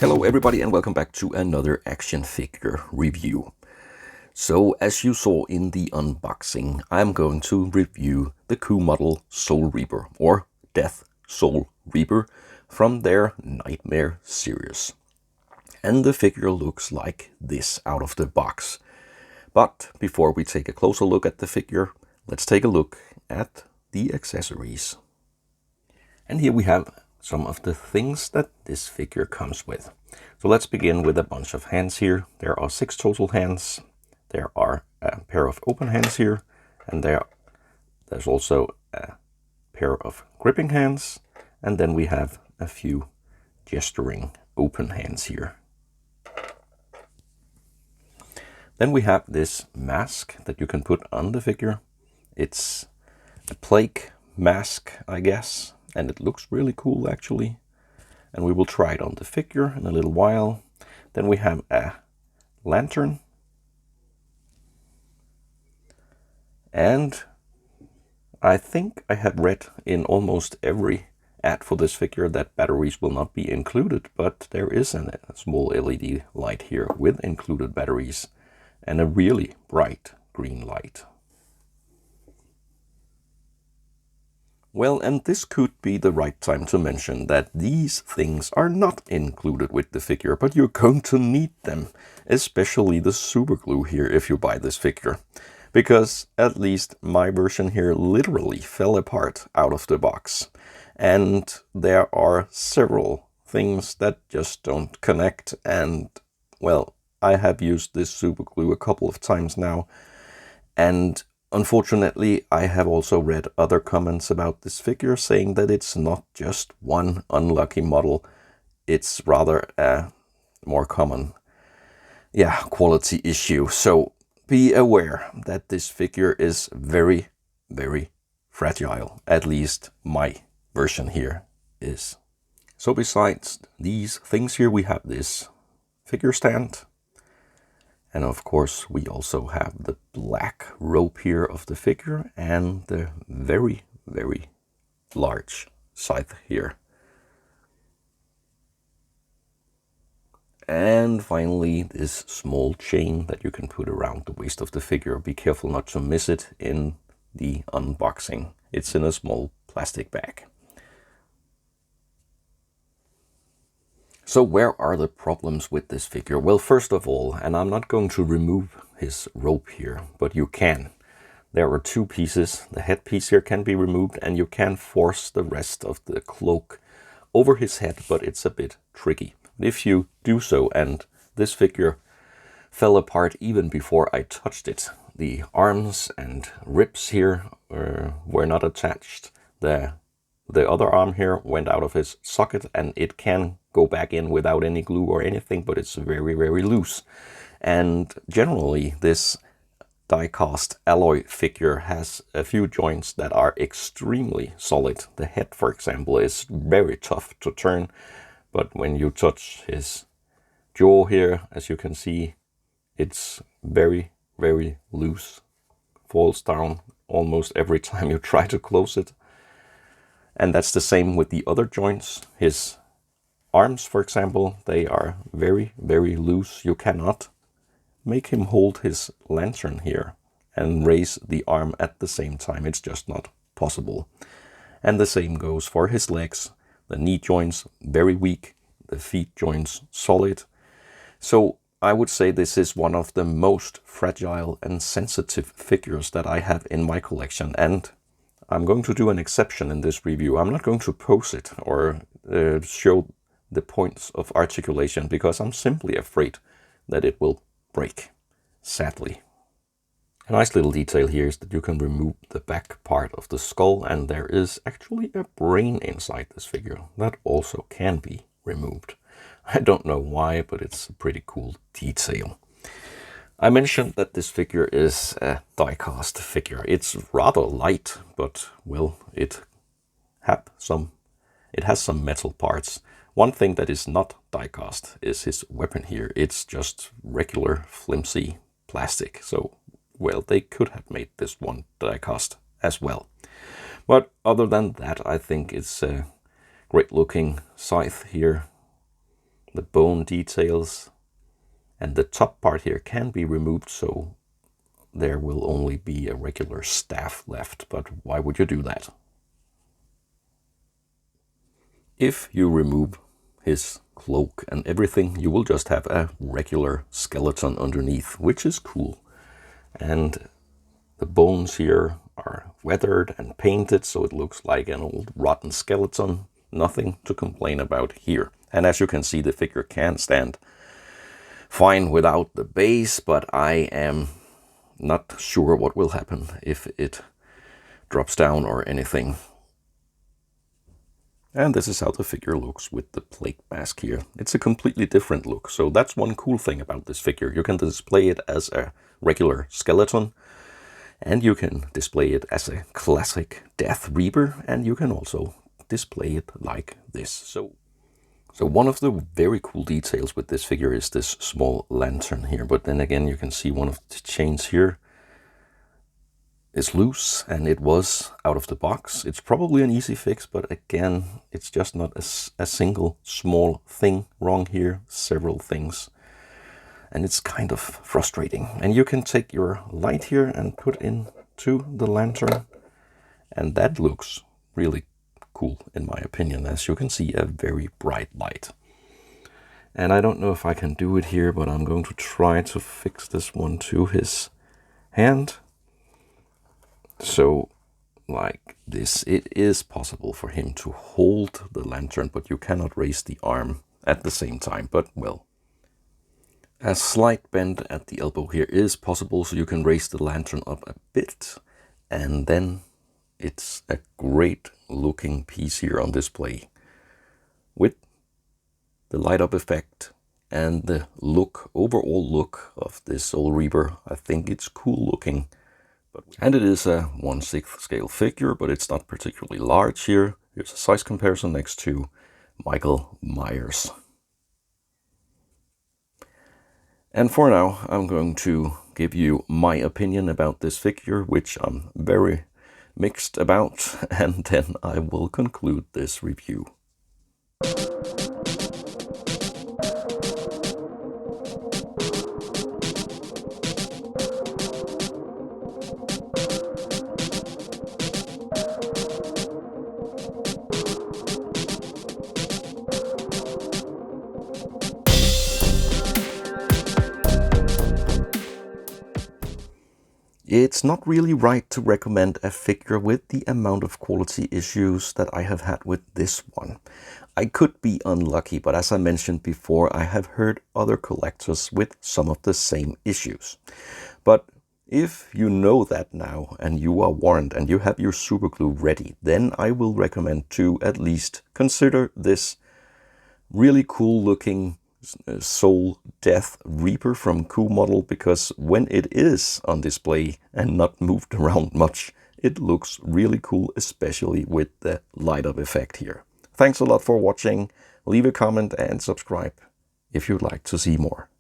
Hello everybody and welcome back to another action figure review. So as you saw in the unboxing, I'm going to review the Coo Model Soul Reaper or Death Soul Reaper from their Nightmare series. And the figure looks like this out of the box. But before we take a closer look at the figure, let's take a look at the accessories. And here we have some of the things that this figure comes with. So let's begin with a bunch of hands here. There are 6 total hands. There are a pair of open hands here, and there's also a pair of gripping hands, and then we have a few gesturing open hands here. Then we have this mask that you can put on the figure. It's a plague mask, I guess, and it looks really cool actually. And we will try it on the figure in a little while. Then we have a lantern. And I think I have read in almost every ad for this figure that batteries will not be included, but there is a small LED light here with included batteries and a really bright green light. Well, and this could be the right time to mention that these things are not included with the figure, but you're going to need them, especially the super glue here if you buy this figure. Because at least my version here literally fell apart out of the box. And there are several things that just don't connect. And, well, I have used this super glue a couple of times now. And unfortunately, I have also read other comments about this figure saying that it's not just one unlucky model. It's rather a more common, quality issue. So be aware that this figure is very, very fragile. At least my version here is. So besides these things here, we have this figure stand. And of course, we also have the black rope here of the figure and the very, very large scythe here. And finally, this small chain that you can put around the waist of the figure. Be careful not to miss it in the unboxing. It's in a small plastic bag. So where are the problems with this figure? Well, first of all, and I'm not going to remove his rope here, but you can. There are 2 pieces. The headpiece here can be removed and you can force the rest of the cloak over his head, but it's a bit tricky. If you do so, and this figure fell apart even before I touched it, the arms and ribs here were not attached. The other arm here went out of his socket and it can go back in without any glue or anything, but it's very, very loose. And generally this die-cast alloy figure has a few joints that are extremely solid. The head, for example, is very tough to turn, but when you touch his jaw here, as you can see, it's very, very loose. Falls down almost every time you try to close it. And that's the same with the other joints. His arms, for example, they are very, very loose. You cannot make him hold his lantern here and raise the arm at the same time. It's just not possible. And the same goes for his legs. The knee joints, very weak. The feet joints, solid. So I would say this is one of the most fragile and sensitive figures that I have in my collection. And I'm going to do an exception in this review. I'm not going to pose it or show the points of articulation because I'm simply afraid that it will break, sadly. A nice little detail here is that you can remove the back part of the skull, and there is actually a brain inside this figure that also can be removed. I don't know why, but it's a pretty cool detail. I mentioned that this figure is a die-cast figure. It's rather light, but well, it has some metal parts. One thing that is not die-cast is his weapon here. It's just regular flimsy plastic. So, well, they could have made this one die-cast as well. But other than that, I think it's a great looking scythe here. the bone details, and the top part here can be removed, so there will only be a regular staff left. But why would you do that? If you remove his cloak and everything, you will just have a regular skeleton underneath, which is cool. And the bones here are weathered and painted, so it looks like an old rotten skeleton. Nothing to complain about here. And as you can see, the figure can stand fine without the base, but I am not sure what will happen if it drops down or anything. And this is how the figure looks with the plate mask here. It's a completely different look, so that's one cool thing about this figure. You can display it as a regular skeleton, and you can display it as a classic Death Reaper, and you can also display it like this. So one of the very cool details with this figure is this small lantern here, but then again you can see one of the chains here is loose, and it was out of the box. It's probably an easy fix, but again, it's just not a single small thing wrong here, several things. And it's kind of frustrating. And you can take your light here and put into the lantern, and that looks really cool in my opinion. As you can see, a very bright light. And I don't know if I can do it here, but I'm going to try to fix this one to his hand. So like this, it is possible for him to hold the lantern, but you cannot raise the arm at the same time. But well, a slight bend at the elbow here is possible, so you can raise the lantern up a bit, and then it's a great looking piece here on display with the light up effect and the overall look of this Soul Reaper. I think it's cool looking. And it is a 1/6 scale figure, but it's not particularly large here. Here's a size comparison next to Michael Myers. And for now, I'm going to give you my opinion about this figure, which I'm very mixed about, and then I will conclude this review. It's not really right to recommend a figure with the amount of quality issues that I have had with this one. I could be unlucky, but as I mentioned before, I have heard other collectors with some of the same issues. But if you know that now and you are warned and you have your super glue ready, then I will recommend to at least consider this really cool looking Soul Death Reaper from Coo Model, because when it is on display and not moved around much, it looks really cool, especially with the light up effect here. Thanks a lot for watching. Leave a comment and subscribe if you'd like to see more.